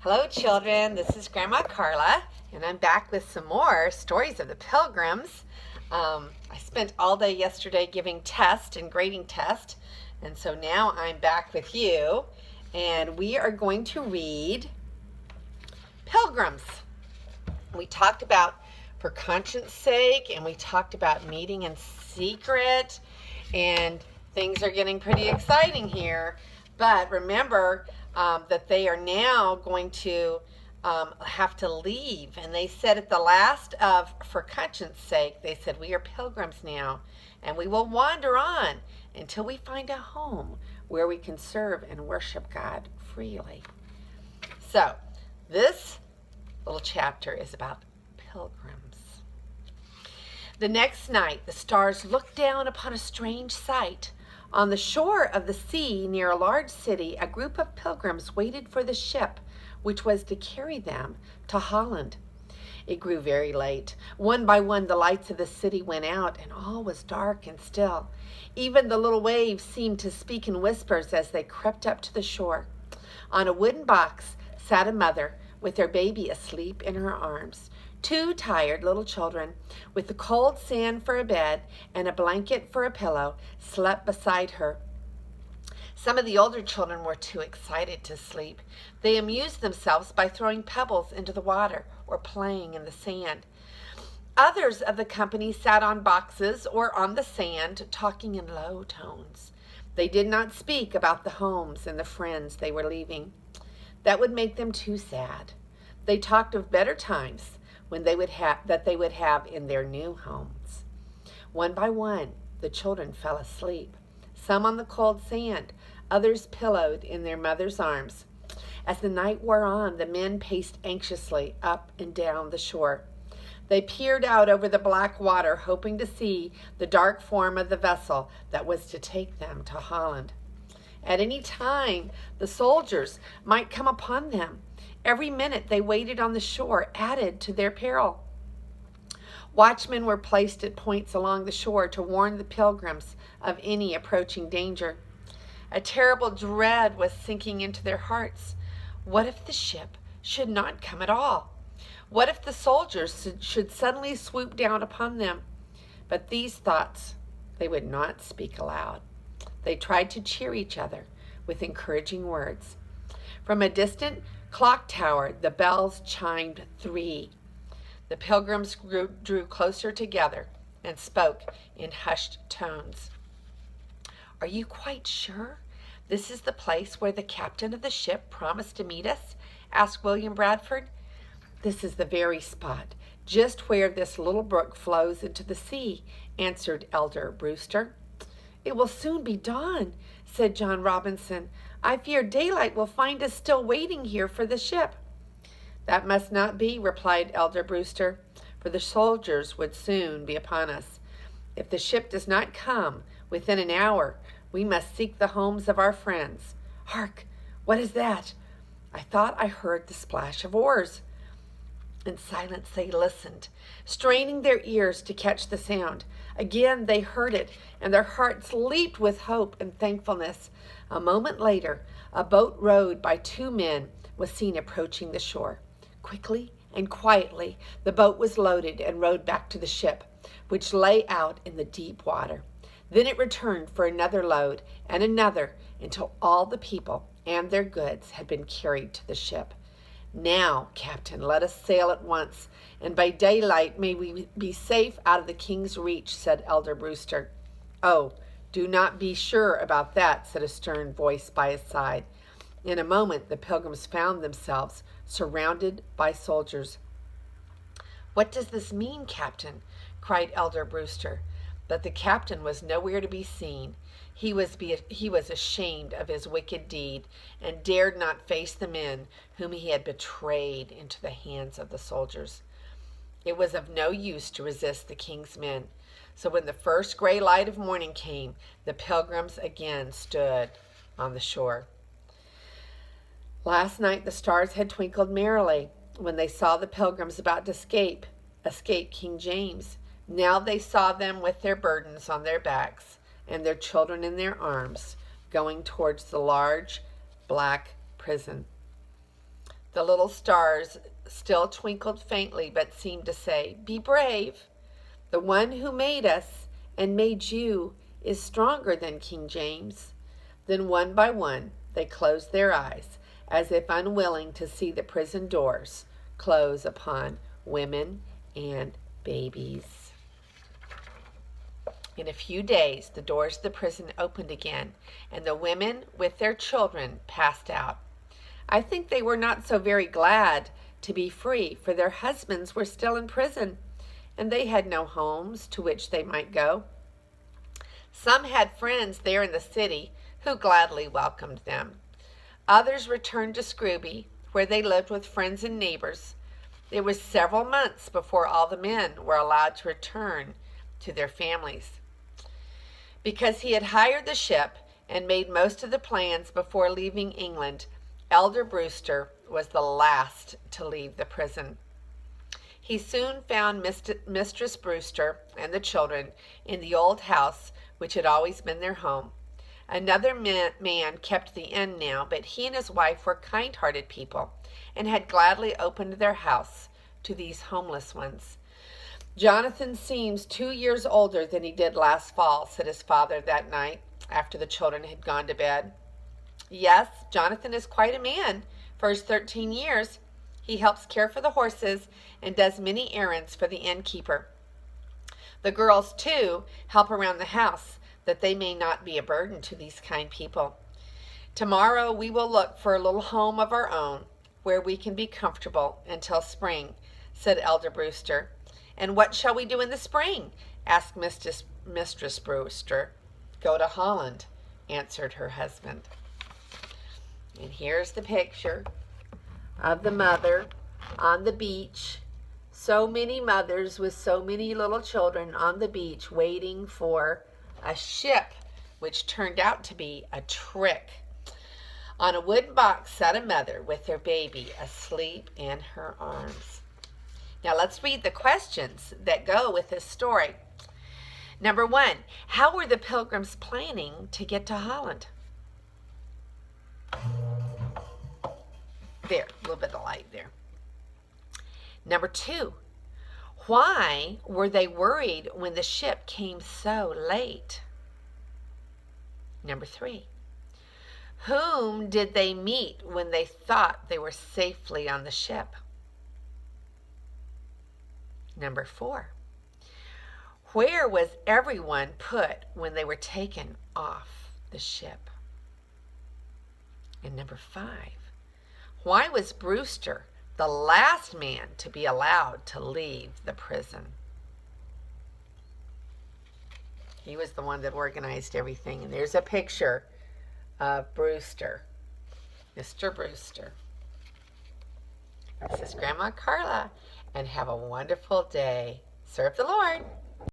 Hello, children. This is Grandma Carla, and I'm back with some more stories of the Pilgrims. I spent all day yesterday giving test and grading test, and so now I'm back with you, and we are going to read Pilgrims. We talked about for conscience sake, and we talked about meeting in secret, and things are getting pretty exciting here. But remember that they are now going to have to leave. And they said at the last of For Conscience Sake, they said, we are pilgrims now, and we will wander on until we find a home where we can serve and worship God freely. So this little chapter is about pilgrims. The next night, the stars looked down upon a strange sight. On the shore of the sea, near a large city, a group of pilgrims waited for the ship which was to carry them to Holland. It grew very late. One by one, the lights of the city went out, and all was dark and still. Even the little waves seemed to speak in whispers as they crept up to the shore. On a wooden box sat a mother with her baby asleep in her arms. Two tired little children, with the cold sand for a bed and a blanket for a pillow, slept beside her. Some of the older children were too excited to sleep. They amused themselves by throwing pebbles into the water or playing in the sand. Others of the company sat on boxes or on the sand, talking in low tones. They did not speak about the homes and the friends they were leaving. That would make them too sad. They talked of better times when they would have in their new homes. One by one, the children fell asleep, some on the cold sand, others pillowed in their mother's arms. As the night wore on, the men paced anxiously up and down the shore. They peered out over the black water, hoping to see the dark form of the vessel that was to take them to Holland. At any time, the soldiers might come upon them. Every minute they waited on the shore added to their peril. Watchmen were placed at points along the shore to warn the pilgrims of any approaching danger. A terrible dread was sinking into their hearts. What if the ship should not come at all? What if the soldiers should suddenly swoop down upon them? But these thoughts they would not speak aloud. They tried to cheer each other with encouraging words. From a distant clock tower, the bells chimed 3. The pilgrims drew closer together and spoke in hushed tones. "Are you quite sure this is the place where the captain of the ship promised to meet us?" asked William Bradford. "This is the very spot, just where this little brook flows into the sea," answered Elder Brewster. "It will soon be dawn," said John Robinson. "I fear daylight will find us still waiting here for the ship." "That must not be," replied Elder Brewster, "for the soldiers would soon be upon us. If the ship does not come within an hour, we must seek the homes of our friends. Hark! What is that? I thought I heard the splash of oars." In silence they listened, straining their ears to catch the sound. Again they heard it, and their hearts leaped with hope and thankfulness. A moment later, a boat rowed by 2 men was seen approaching the shore. Quickly and quietly, the boat was loaded and rowed back to the ship, which lay out in the deep water. Then it returned for another load and another until all the people and their goods had been carried to the ship. "Now, Captain, let us sail at once, and by daylight may we be safe out of the king's reach," said Elder Brewster. "Oh, do not be sure about that," said a stern voice by his side. In a moment, the pilgrims found themselves surrounded by soldiers. "What does this mean, Captain?" cried Elder Brewster. But the captain was nowhere to be seen. He was ashamed of his wicked deed and dared not face the men whom he had betrayed into the hands of the soldiers. It was of no use to resist the king's men. So when the first gray light of morning came, the pilgrims again stood on the shore. Last night the stars had twinkled merrily when they saw the pilgrims about to escape King James. Now they saw them with their burdens on their backs and their children in their arms, going towards the large black prison. The little stars still twinkled faintly, but seemed to say, "Be brave. The one who made us and made you is stronger than King James." Then one by one they closed their eyes, as if unwilling to see the prison doors close upon women and babies. In a few days, the doors of the prison opened again, and the women with their children passed out. I think they were not so very glad to be free, for their husbands were still in prison, and they had no homes to which they might go. Some had friends there in the city who gladly welcomed them. Others returned to Scrooby, where they lived with friends and neighbors. It was several months before all the men were allowed to return to their families. Because he had hired the ship and made most of the plans before leaving England, Elder Brewster was the last to leave the prison. He soon found Mistress Brewster and the children in the old house which had always been their home. Another man kept the inn now, but he and his wife were kind-hearted people and had gladly opened their house to these homeless ones. "Jonathan seems 2 years older than he did last fall," said his father that night after the children had gone to bed. "Yes, Jonathan is quite a man for his 13 years. He helps care for the horses and does many errands for the innkeeper. The girls, too, help around the house, that they may not be a burden to these kind people. Tomorrow we will look for a little home of our own, where we can be comfortable until spring," said Elder Brewster. "And what shall we do in the spring?" asked Mistress Brewster. "Go to Holland," answered her husband. And here's the picture of the mother on the beach. So many mothers with so many little children on the beach waiting for a ship, which turned out to be a trick. On a wooden box sat a mother with her baby asleep in her arms. Now let's read the questions that go with this story. Number 1, how were the Pilgrims planning to get to Holland? There, a little bit of light there. Number 2, why were they worried when the ship came so late? Number 3, whom did they meet when they thought they were safely on the ship? Number 4, where was everyone put when they were taken off the ship? And number 5, why was Brewster the last man to be allowed to leave the prison? He was the one that organized everything. And there's a picture of Brewster, Mr. Brewster. This is Grandma Carla, and have a wonderful day. Serve the Lord.